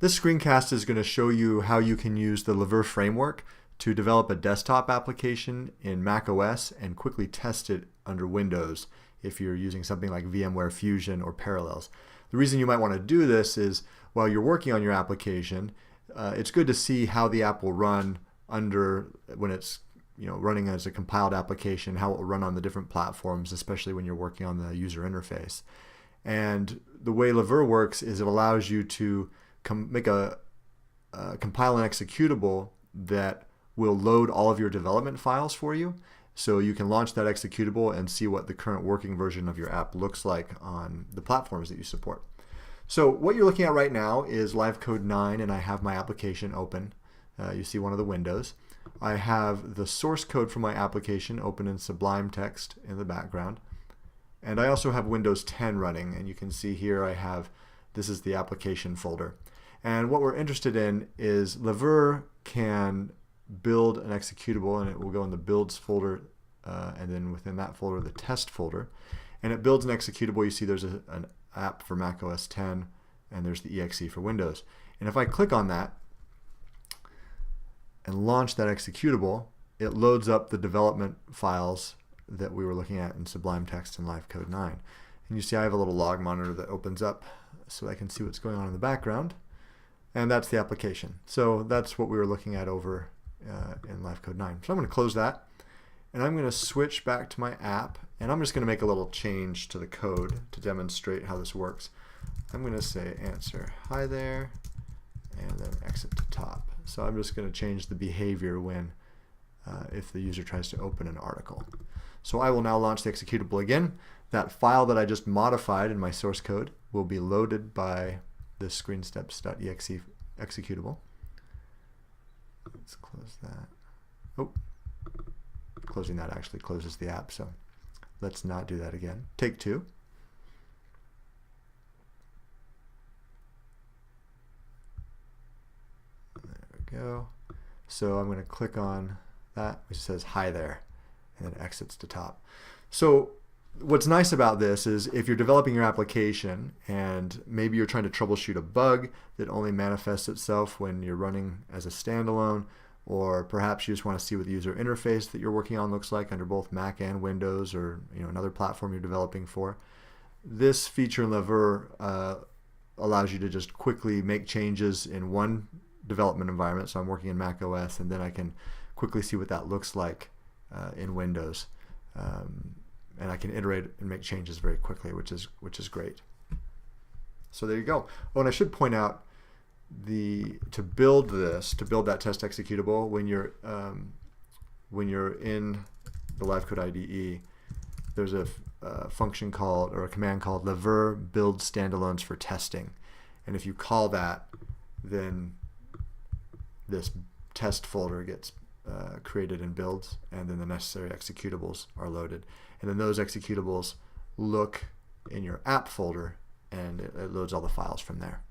This screencast is going to show you how you can use the Levure framework to develop a desktop application in Mac OS and quickly test it under Windows if you're using something like VMware Fusion or Parallels. The reason you might want to do this is while you're working on your application, it's good to see how the app will run when it's running as a compiled application, how it will run on the different platforms, especially when you're working on the user interface. And the way Levure works is it allows you to compile an executable that will load all of your development files for you. So you can launch that executable and see what the current working version of your app looks like on the platforms that you support. So what you're looking at right now is LiveCode 9, and I have my application open. You see one of the windows. I have the source code for my application open in Sublime Text in the background. And I also have Windows 10 running, and you can see here this is the application folder. And what we're interested in is Levure can build an executable, and it will go in the builds folder, and then within that folder the test folder. And it builds an executable. You see there's an app for Mac OS 10, and there's the exe for Windows. And if I click on that and launch that executable, it loads up the development files that we were looking at in Sublime Text and LiveCode 9. And you see I have a little log monitor that opens up so I can see what's going on in the background. And that's the application. So that's what we were looking at over in LiveCode 9. So I'm going to close that, and I'm going to switch back to my app, and I'm just going to make a little change to the code to demonstrate how this works. I'm going to say answer hi there, and then exit to top. So I'm just going to change the behavior when if the user tries to open an article. So I will now launch the executable again. That file that I just modified in my source code will be loaded by this ScreenSteps.exe executable. Let's close that. Oh, closing that actually closes the app, so let's not do that again. Take two. There we go. So I'm going to click on that, which says hi there, and then exits to top. So what's nice about this is if you're developing your application and maybe you're trying to troubleshoot a bug that only manifests itself when you're running as a standalone, or perhaps you just want to see what the user interface that you're working on looks like under both Mac and Windows, or another platform you're developing for, this feature in Levure allows you to just quickly make changes in one development environment. So I'm working in Mac OS, and then I can quickly see what that looks like in Windows. And I can iterate and make changes very quickly, which is great. So there you go. Oh, and I should point out to build that test executable, when you're in the LiveCode IDE, there's a function called, or a command called levureBuildStandalonesForTesting, and if you call that, then this test folder gets created and builds, and then the necessary executables are loaded. And then those executables look in your app folder, and it loads all the files from there.